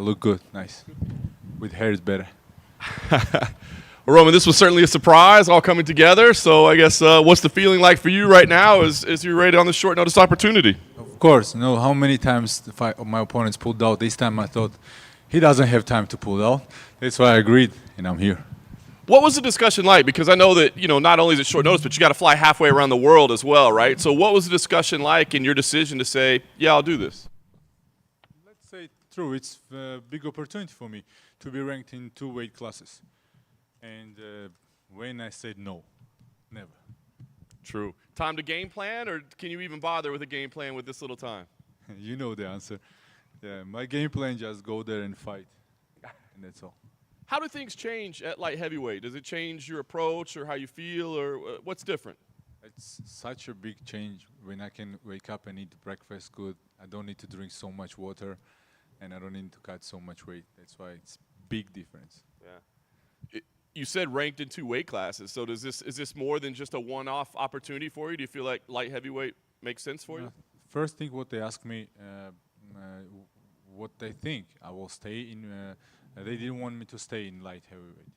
look good, nice. With hair is better. Well, Roman, this was certainly a surprise, all coming together. So I guess what's the feeling like for you right now as you're ready on this short notice opportunity? Of course, how many times my opponents pulled out. This time I thought he doesn't have time to pull out. That's why I agreed, and I'm here. What was the discussion like? Because I know that, not only is it short notice, but you got to fly halfway around the world as well, right? So what was the discussion like in your decision to say, yeah, I'll do this? Let's say true. It's a big opportunity for me to be ranked in 2 weight classes. And when I said no, never. True. Time to game plan, or can you even bother with a game plan with this little time? You know the answer. Yeah, my game plan just go there and fight, and that's all. How do things change at light heavyweight? Does it change your approach or how you feel, or what's different? It's such a big change when I can wake up and eat breakfast good. I don't need to drink so much water, and I don't need to cut so much weight. That's why it's big difference. Yeah. You said ranked in 2 weight classes. So is this more than just a one-off opportunity for you? Do you feel like light heavyweight makes sense for you? First thing what they ask me, what they think. I will stay in. They didn't want me to stay in light heavyweight,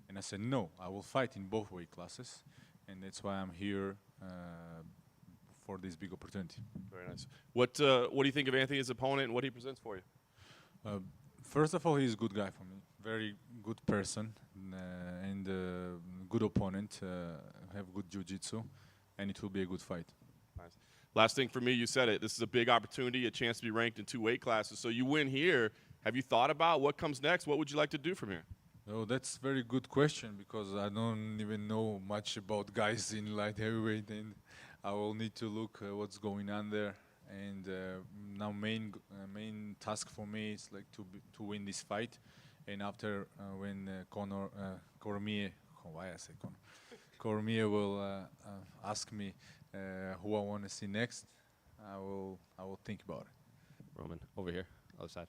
and I said no. I will fight in both weight classes, and that's why I'm here for this big opportunity. Very nice. What do you think of Anthony's opponent and what he presents for you? First of all, he's a good guy for me. Very good person and good opponent. Have good jiu-jitsu, and it will be a good fight. Nice. Last thing for me, you said it. This is a big opportunity, a chance to be ranked in 2 weight classes. So you win here. Have you thought about what comes next? What would you like to do from here? Oh, that's a very good question because I don't even know much about guys in light heavyweight, and I will need to look what's going on there. And now main task for me is like to win this fight, and after when Cormier will ask me who I want to see next, I will think about it. Roman, over here, other side.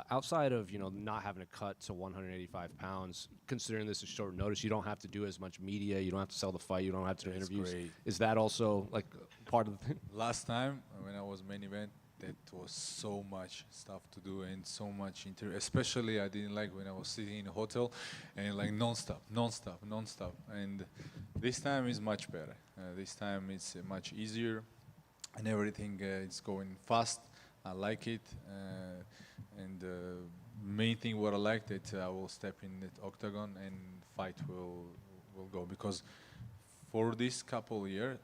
Outside of not having to cut to 185 pounds, considering this is short notice, you don't have to do as much media. You don't have to sell the fight. You don't have to do interviews. Great. Is that also like part of the thing? Last time when I was main event, that was so much stuff to do and so much interview. Especially I didn't like when I was sitting in a hotel and like non-stop. And this time is much better. This time it's much easier, and everything is going fast. I like it, and main thing what I like that I will step in the octagon and fight will go, because for this couple years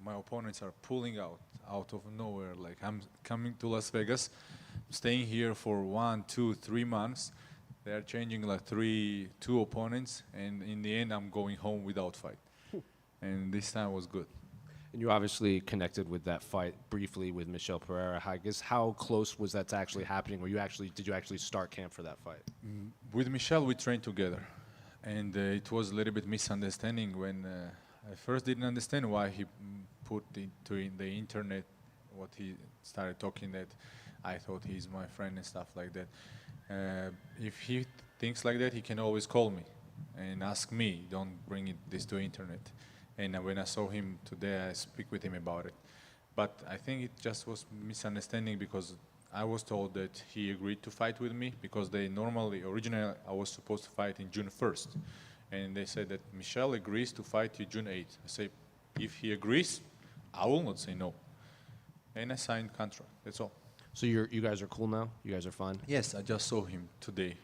my opponents are pulling out of nowhere. Like I'm coming to Las Vegas, staying here for 1, 2, 3 months. They are changing like 2 opponents, and in the end I'm going home without fight. And this time was good. And you obviously connected with that fight briefly with Michel Pereira. I guess how close was that to actually happening? Did you actually start camp for that fight? With Michel, we trained together, and it was a little bit misunderstanding when I first didn't understand why he put into in the internet what he started talking, that I thought he's my friend and stuff like that. If he thinks like that, he can always call me and ask me. Don't bring this to internet. And when I saw him today, I speak with him about it. But I think it just was misunderstanding, because I was told that he agreed to fight with me because originally I was supposed to fight in June 1st. And they said that Michel agrees to fight you June 8th. I say, if he agrees, I will not say no. And I signed contract, that's all. So you guys are cool now? You guys are fine? Yes, I just saw him today.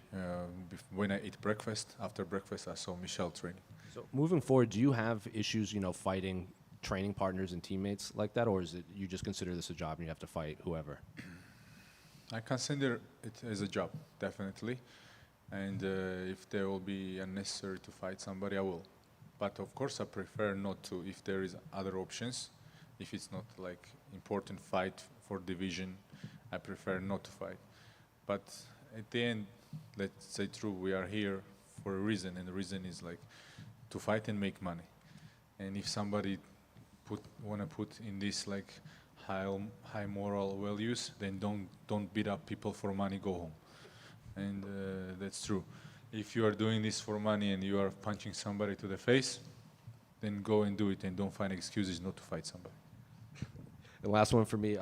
When I ate breakfast, after breakfast, I saw Michel training. So moving forward, do you have issues, fighting training partners and teammates like that, or is it you just consider this a job and you have to fight whoever? I consider it as a job, definitely. And if there will be unnecessary to fight somebody, I will. But of course, I prefer not to if there is other options. If it's not like important fight for division, I prefer not to fight. But at the end, let's say true, we are here for a reason, and the reason is like to fight and make money. And if somebody want to put in this like high moral values, then don't beat up people for money, go home. And that's true. If you are doing this for money and you are punching somebody to the face, then go and do it, and don't find excuses not to fight somebody. The last one for me,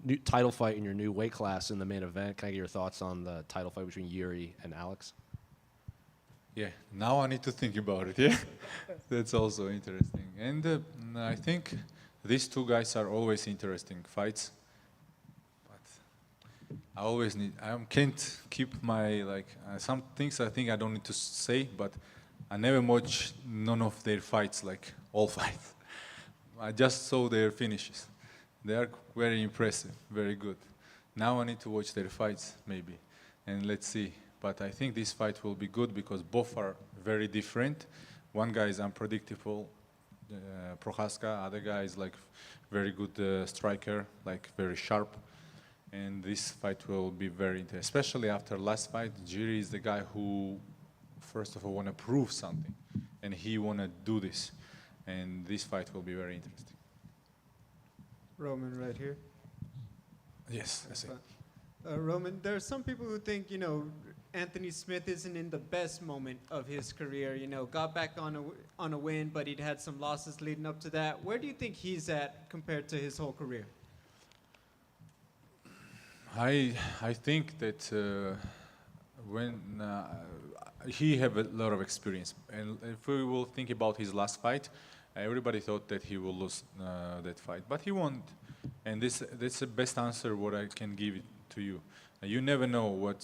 new title fight in your new weight class in the main event. Can I get your thoughts on the title fight between Jiri and Alex? Yeah, now I need to think about it. Yeah, that's also interesting. And I think these two guys are always interesting fights. But I always need. I can't keep my some things I think I don't need to say, but I never watch none of their fights, like all fights. I just saw their finishes. They are very impressive, very good. Now I need to watch their fights maybe, and let's see. But I think this fight will be good because both are very different. One guy is unpredictable, Prochazka. Other guy is like very good striker, like very sharp. And this fight will be very interesting, especially after last fight. Jiri is the guy who, first of all, want to prove something, and he want to do this. And this fight will be very interesting. Roman right here. Yes, I see. Roman, there are some people who think, Anthony Smith isn't in the best moment of his career. Got back on a win, but he'd had some losses leading up to that. Where do you think he's at compared to his whole career? I think that when he have a lot of experience, and if we will think about his last fight, everybody thought that he will lose that fight, but he won, and that's the best answer what I can give it to you. You never know what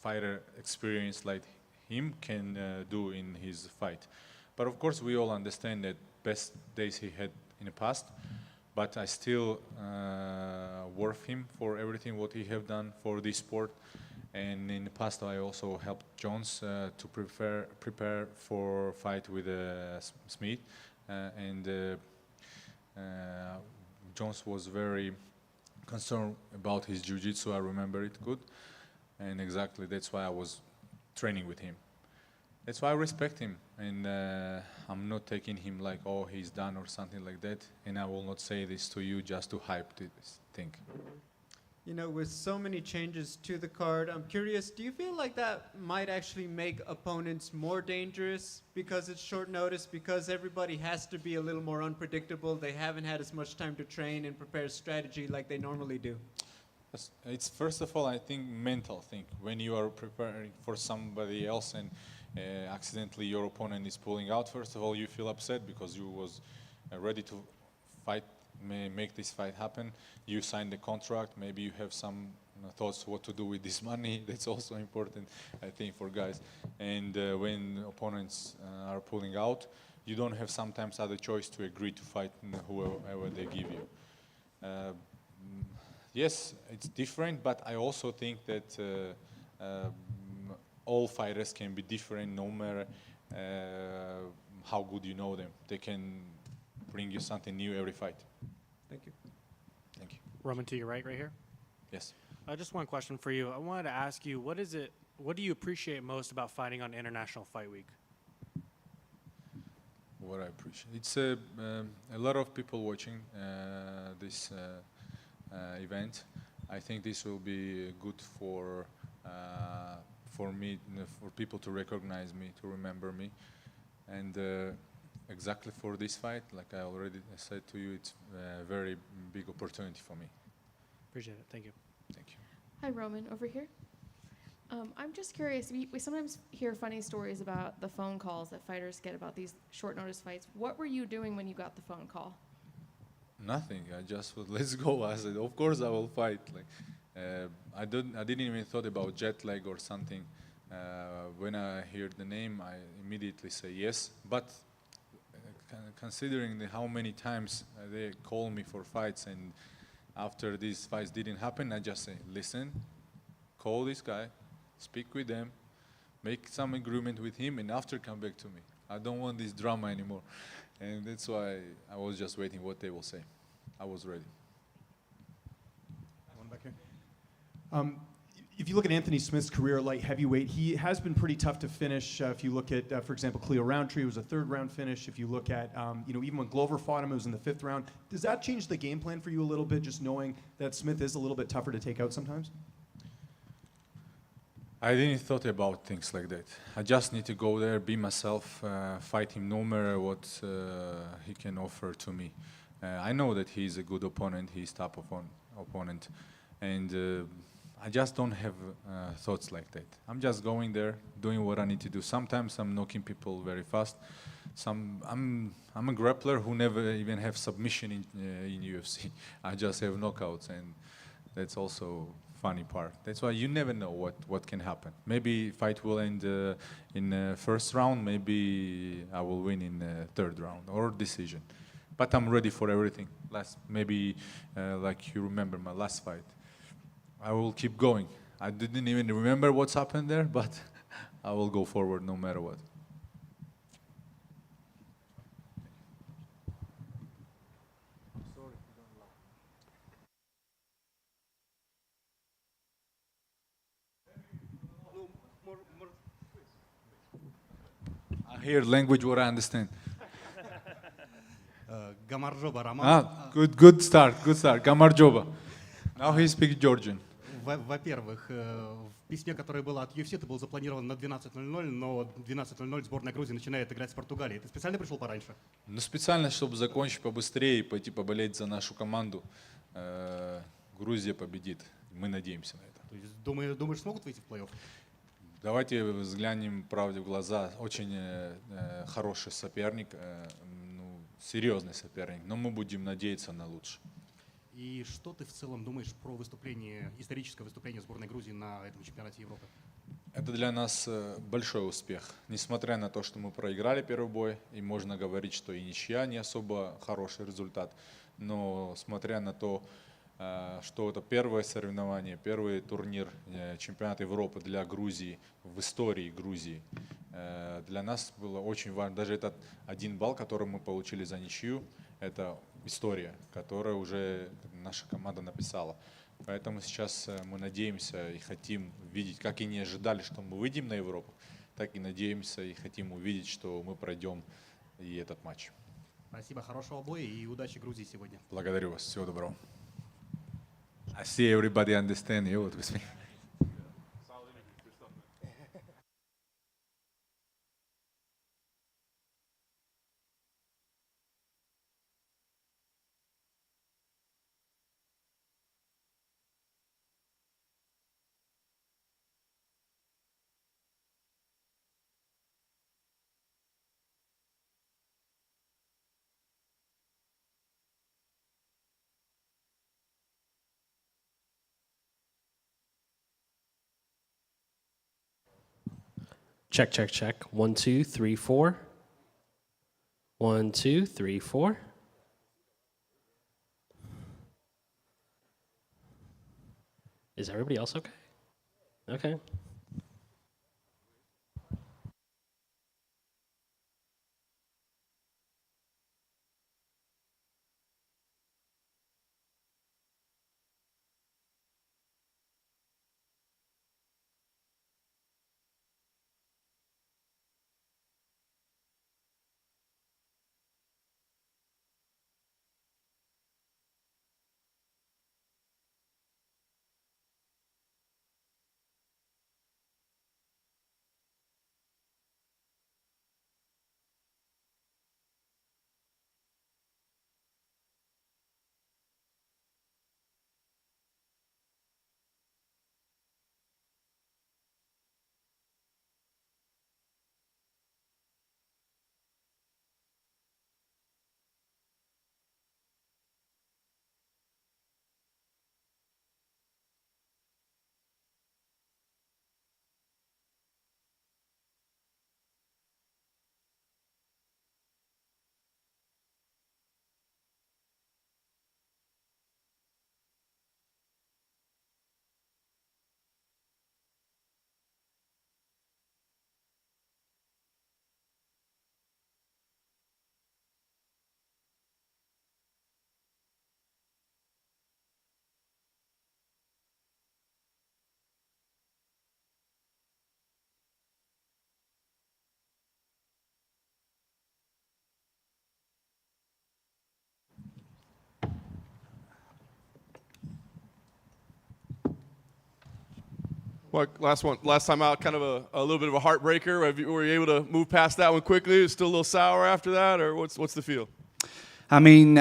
fighter experience like him can do in his fight, but of course we all understand that best days he had in the past. But I still worth him for everything what he have done for this sport. And in the past, I also helped Jones to prepare for fight with Smith. Jones was very concerned about his jiu-jitsu. I remember it good. And exactly that's why I was training with him. That's why I respect him, and I'm not taking him like, oh, he's done or something like that. And I will not say this to you just to hype this thing. With so many changes to the card, I'm curious, do you feel like that might actually make opponents more dangerous because it's short notice, because everybody has to be a little more unpredictable? They haven't had as much time to train and prepare strategy like they normally do. It's first of all, I think, mental thing. When you are preparing for somebody else and accidentally your opponent is pulling out, first of all you feel upset because you was ready to fight, make this fight happen. You signed the contract, maybe you have some thoughts what to do with this money. That's also important, I think, for guys. And when opponents are pulling out, you don't have sometimes other choice to agree to fight whoever they give you. Yes, it's different, but I also think that all fighters can be different no matter how good you know them. They can bring you something new every fight. Thank you. Thank you. Roman, to your right here. Yes. Just one question for you. I wanted to ask you, what do you appreciate most about fighting on International Fight Week? What I appreciate. It's a lot of people watching this event. I think this will be good for me, for people to recognize me, to remember me, and exactly for this fight, like I already said to you, it's a very big opportunity for me. Appreciate it. Thank you. Thank you. Hi, Roman, over here. I'm just curious, we sometimes hear funny stories about the phone calls that fighters get about these short notice fights. What were you doing when you got the phone call? Nothing. I just was, let's go. I said, of course I will fight. Like, I didn't even thought about jet lag or something. When I heard the name, I immediately say yes. But considering how many times they call me for fights, and after these fights didn't happen, I just say, listen, call this guy, speak with them, make some agreement with him, and after come back to me. I don't want this drama anymore. And that's why I was just waiting what they will say. I was ready. One back here. If you look at Anthony Smith's career at light heavyweight, he has been pretty tough to finish. If you look at, for example, Cleo Roundtree, it was a third-round finish. If you look at, even when Glover fought him, it was in the fifth round. Does that change the game plan for you a little bit, just knowing that Smith is a little bit tougher to take out sometimes? I didn't thought about things like that. I just need to go there, be myself, fight him no matter what he can offer to me. I know that he's a good opponent, he's top opponent, and I just don't have thoughts like that. I'm just going there, doing what I need to do. Sometimes I'm knocking people very fast. I'm a grappler who never even have submission in UFC. I just have knockouts, and that's also funny part. That's why you never know what can happen. Maybe fight will end in first round. Maybe I will win in third round or decision. But I'm ready for everything. Maybe like you remember my last fight. I will keep going. I didn't even remember what's happened there, but I will go forward no matter what. I hear language what I understand. Gamarjoba, Роман. Good start. Gamarjoba. Now he speaks Georgian. Во-первых, в письме, которое было от UFC, ты был запланирован на 12:00, но 12:00 сборная Грузии начинает играть с Португалией. Ты специально пришел пораньше? Ну, специально, чтобы закончить побыстрее и пойти поболеть за нашу команду. Грузия победит. Мы надеемся на это. То есть, думаешь, смогут выйти в плей-офф? Давайте взглянем правде в глаза. Очень хороший соперник, серьезный соперник, но мы будем надеяться на лучшее. И что ты в целом думаешь про историческое выступление сборной Грузии на этом чемпионате Европы? Это для нас большой успех. Несмотря на то, что мы проиграли первый бой, и можно говорить, что и ничья не особо хороший результат, но смотря на то, что это первое соревнование, первый турнир чемпионата Европы для Грузии, в истории Грузии, для нас было очень важно. Даже этот 1 балл, который мы получили за ничью, это история, которую уже наша команда написала. Поэтому сейчас мы надеемся и хотим видеть, как и не ожидали, что мы выйдем на Европу, так и надеемся и хотим увидеть, что мы пройдем и этот матч. Спасибо, хорошего боя и удачи Грузии сегодня. Благодарю вас. Всего доброго. I see everybody understand you with me. Check, check, check. 1, 2, 3, 4. 1, 2, 3, 4. Is everybody else okay? Okay. Mark, last time out, kind of a little bit of a heartbreaker. Were you able to move past that one quickly? It's still a little sour after that, or what's the feel? I mean,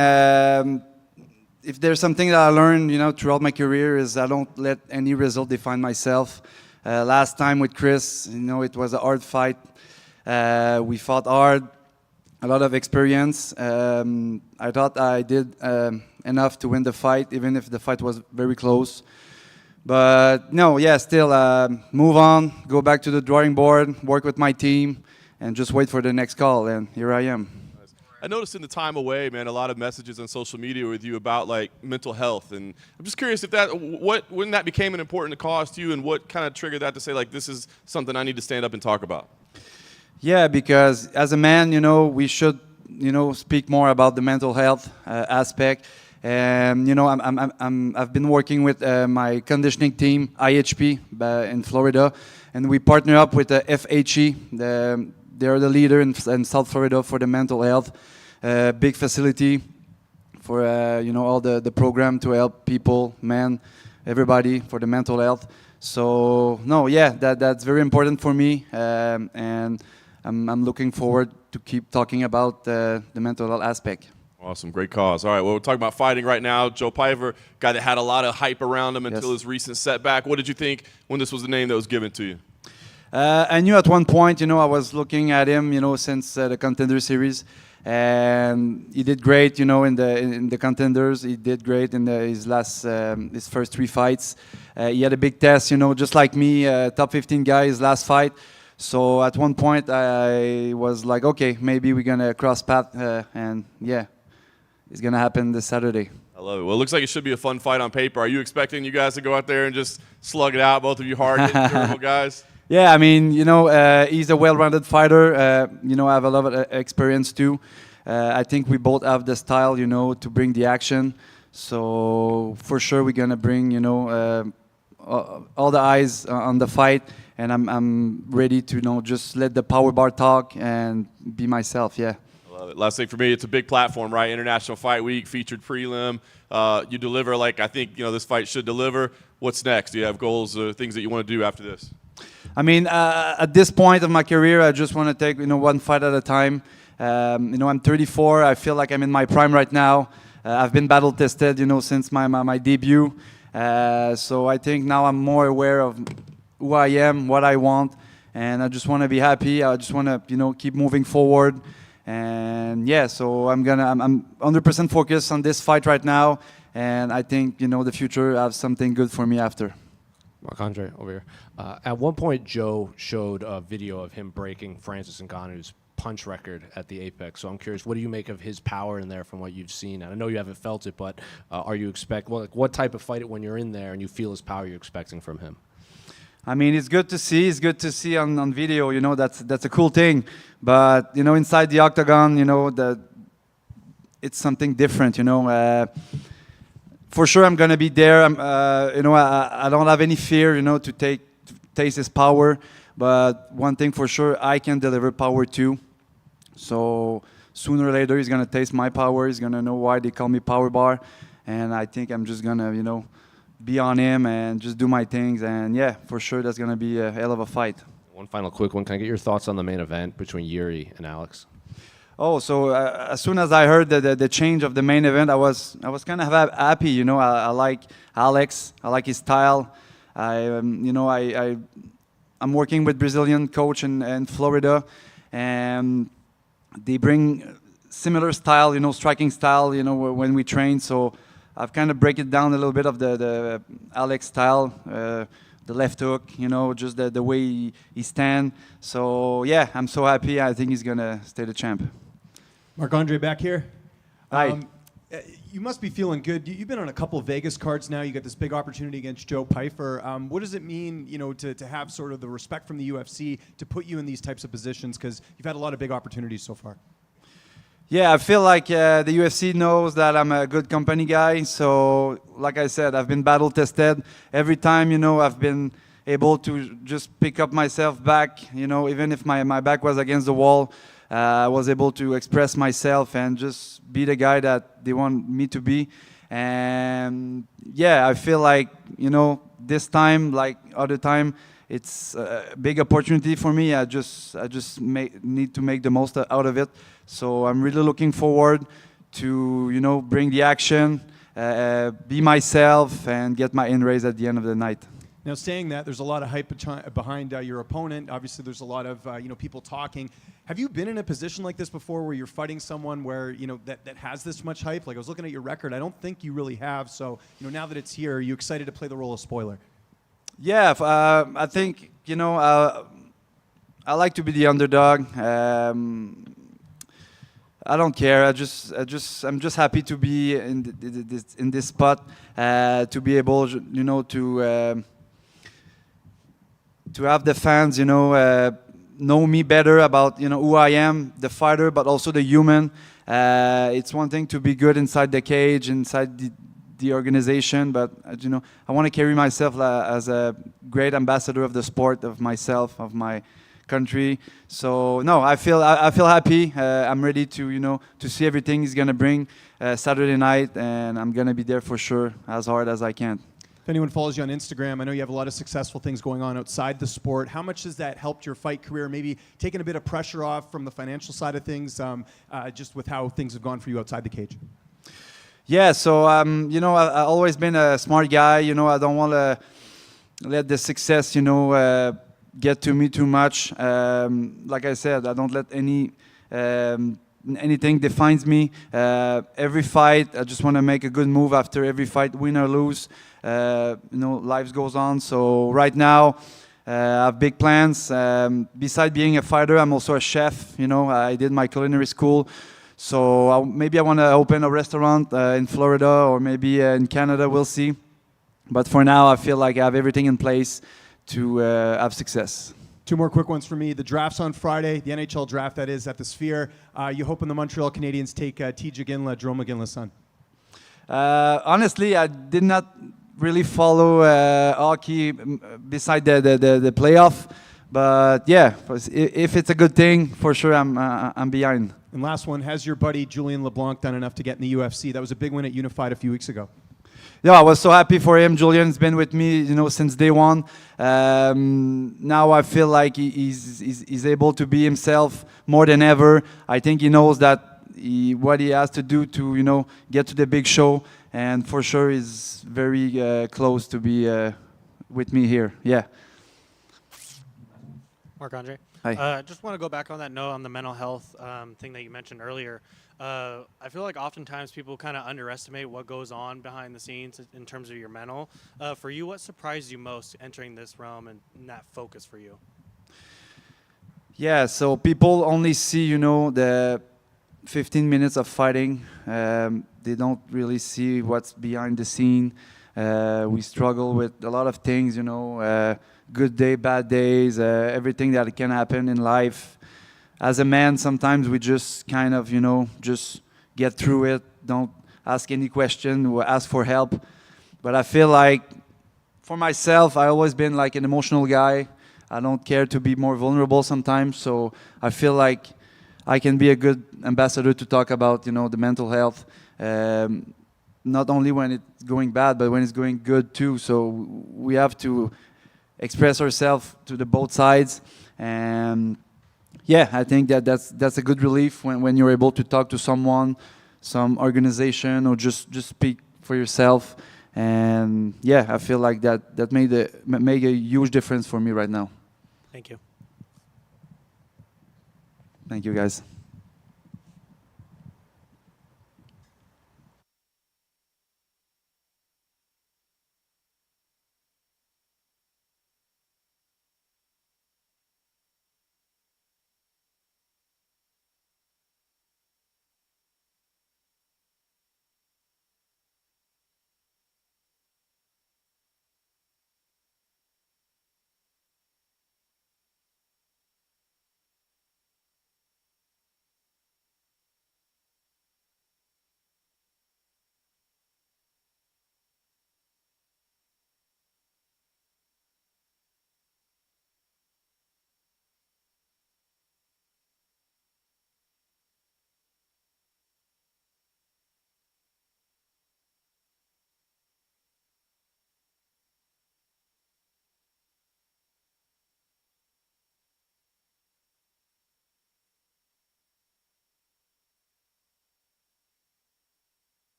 if there's something that I learned, throughout my career is I don't let any result define myself. Last time with Chris, it was a hard fight. We fought hard, a lot of experience. I thought I did enough to win the fight, even if the fight was very close. But no, still move on, go back to the drawing board, work with my team, and just wait for the next call. And here I am. I noticed in the time away, man, a lot of messages on social media with you about like mental health, and I'm just curious if when that became an important cause to you, and what kind of triggered that to say like this is something I need to stand up and talk about. Yeah, because as a man, we should, speak more about the mental health aspect. And I've been working with my conditioning team, IHP, in Florida, and we partner up with the FHE. They're the leader in South Florida for the mental health. Big facility for all the program to help people, men, everybody for the mental health. So that's very important for me, and I'm looking forward to keep talking about the mental health aspect. Awesome, great cause. All right, well, we're talking about fighting right now. Joe Piver, guy that had a lot of hype around him until his recent setback. What did you think when this was the name that was given to you? I knew at one point, I was looking at him, since the Contender Series, and he did great, in the Contenders. He did great in his first 3 fights. He had a big test, just like me, top 15 guy, his last fight. So at one point, I was like, okay, maybe we're gonna cross path, and it's gonna happen this Saturday. I love it. Well, it looks like it should be a fun fight on paper. Are you expecting you guys to go out there and just slug it out, both of you hard-hitting, durable guys? Yeah, I mean, he's a well-rounded fighter. I have a lot of experience too. I think we both have the style, to bring the action. So for sure, we're gonna bring, all the eyes on the fight, and I'm ready to, just let the power bar talk and be myself. Yeah. I love it. Last thing for me, it's a big platform, right? International Fight Week, featured prelim. You deliver like I think this fight should deliver. What's next? Do you have goals, things that you want to do after this? I mean, at this point of my career, I just want to take one fight at a time. I'm 34. I feel like I'm in my prime right now. I've been battle tested, since my debut. So I think now I'm more aware of who I am, what I want, and I just want to be happy. I just want to keep moving forward. And so I'm 100% focused on this fight right now, and I think the future has something good for me after. Marc-Andre, over here. At one point, Joe showed a video of him breaking Francis Ngannou's punch record at the Apex. So I'm curious, what do you make of his power in there from what you've seen? And I know you haven't felt it, but are you what type of fight when you're in there and you feel his power you're expecting from him? I mean, it's good to see. It's good to see on video. That's a cool thing. But inside the octagon, it's something different. For sure, I'm gonna be there. I don't have any fear. To taste his power. But one thing for sure, I can deliver power too. So sooner or later, he's gonna taste my power. He's gonna know why they call me Power Bar, and I think I'm just gonna be on him and just do my things. And for sure, that's gonna be a hell of a fight. One final quick one. Can I get your thoughts on the main event between Jiri and Alex? Oh, so as soon as I heard the change of the main event, I was kind of happy. I like Alex. I like his style. I'm working with Brazilian coach in Florida, and they bring similar style, striking style, when we train. So I've kind of break it down a little bit of the Alex style, the left hook, just the way he stand. So I'm so happy. I think he's gonna stay the champ. Marc-Andre back here. Hi. You must be feeling good. You've been on a couple of Vegas cards now. You got this big opportunity against Joe Piver. What does it mean, to have sort of the respect from the UFC to put you in these types of positions? Because you've had a lot of big opportunities so far. Yeah, I feel like the UFC knows that I'm a good company guy. So, like I said, I've been battle tested. Every time, I've been able to just pick up myself back. Even if my back was against the wall, I was able to express myself and just be the guy that they want me to be. And I feel like, this time, like other time, it's a big opportunity for me. I just need to make the most out of it. So I'm really looking forward to, you know, bring the action, be myself, and get my in-race at the end of the night. Now, saying that, there's a lot of hype behind your opponent. Obviously, there's a lot of people talking. Have you been in a position like this before, where you're fighting someone where that has this much hype? Like, I was looking at your record. I don't think you really have. So, now that it's here, are you excited to play the role of spoiler? Yeah, I think I like to be the underdog. I don't care. I'm just happy to be in this spot, to be able, to have the fans, know me better about, who I am, the fighter, but also the human. It's one thing to be good inside the cage, inside the organization, but I want to carry myself as a great ambassador of the sport, of myself, of my country. So no, I feel happy. I'm ready to see everything he's gonna bring Saturday night, and I'm gonna be there for sure, as hard as I can. If anyone follows you on Instagram, I know you have a lot of successful things going on outside the sport. How much has that helped your fight career? Maybe taking a bit of pressure off from the financial side of things, just with how things have gone for you outside the cage? Yeah, so I've always been a smart guy. I don't want to let the success, get to me too much. Like I said, I don't let anything defines me. Every fight, I just want to make a good move after every fight, win or lose. Life goes on. So right now, I have big plans. Besides being a fighter, I'm also a chef. I did my culinary school. So maybe I want to open a restaurant in Florida, or maybe in Canada. We'll see. But for now, I feel like I have everything in place to have success. Two more quick ones for me. The draft's on Friday, the NHL draft, that is, at the Sphere. You hoping the Montreal Canadiens take TJ Ginla, Jerome McGinley's son? Honestly, I did not really follow hockey beside the playoff. But yeah, if it's a good thing, for sure I'm behind. And last one, has your buddy Julien LeBlanc done enough to get in the UFC? That was a big win at Unified a few weeks ago. Yeah, I was so happy for him. Julian's been with me, since day one. Now I feel like he's able to be himself more than ever. I think he knows that what he has to do to, get to the big show. And for sure, he's very close to be with me here. Yeah. Marc-Andre. Hi. Just want to go back on that note on the mental health thing that you mentioned earlier. I feel like oftentimes people kind of underestimate what goes on behind the scenes in terms of your mental. For you, what surprised you most entering this realm and that focus for you? Yeah, so people only see, the 15 minutes of fighting. They don't really see what's behind the scene. We struggle with a lot of things, good day, bad days, everything that can happen in life. As a man, sometimes we just kind of, just get through it. Don't ask any question or ask for help. But I feel like, for myself, I've always been like an emotional guy. I don't care to be more vulnerable sometimes. So I feel like I can be a good ambassador to talk about, the mental health. Not only when it's going bad, but when it's going good too. So we have to express ourselves to the both sides. And yeah, I think that's a good relief when you're able to talk to someone, some organization, or just speak for yourself. And yeah, I feel like that made a huge difference for me right now. Thank you. Thank you, guys.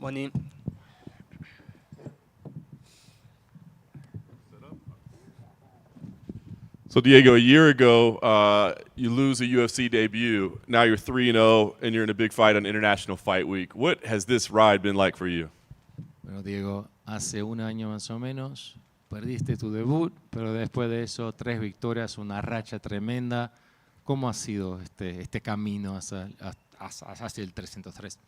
Morning. So Diego, a year ago, you lose a UFC debut. Now you're 3-0, and you're in a big fight on International Fight Week. What has this ride been like for you? Bueno, Diego, hace un año más o menos perdiste tu debut, pero después de eso 3 victorias, una racha tremenda. ¿Cómo ha sido este camino hacia el 303?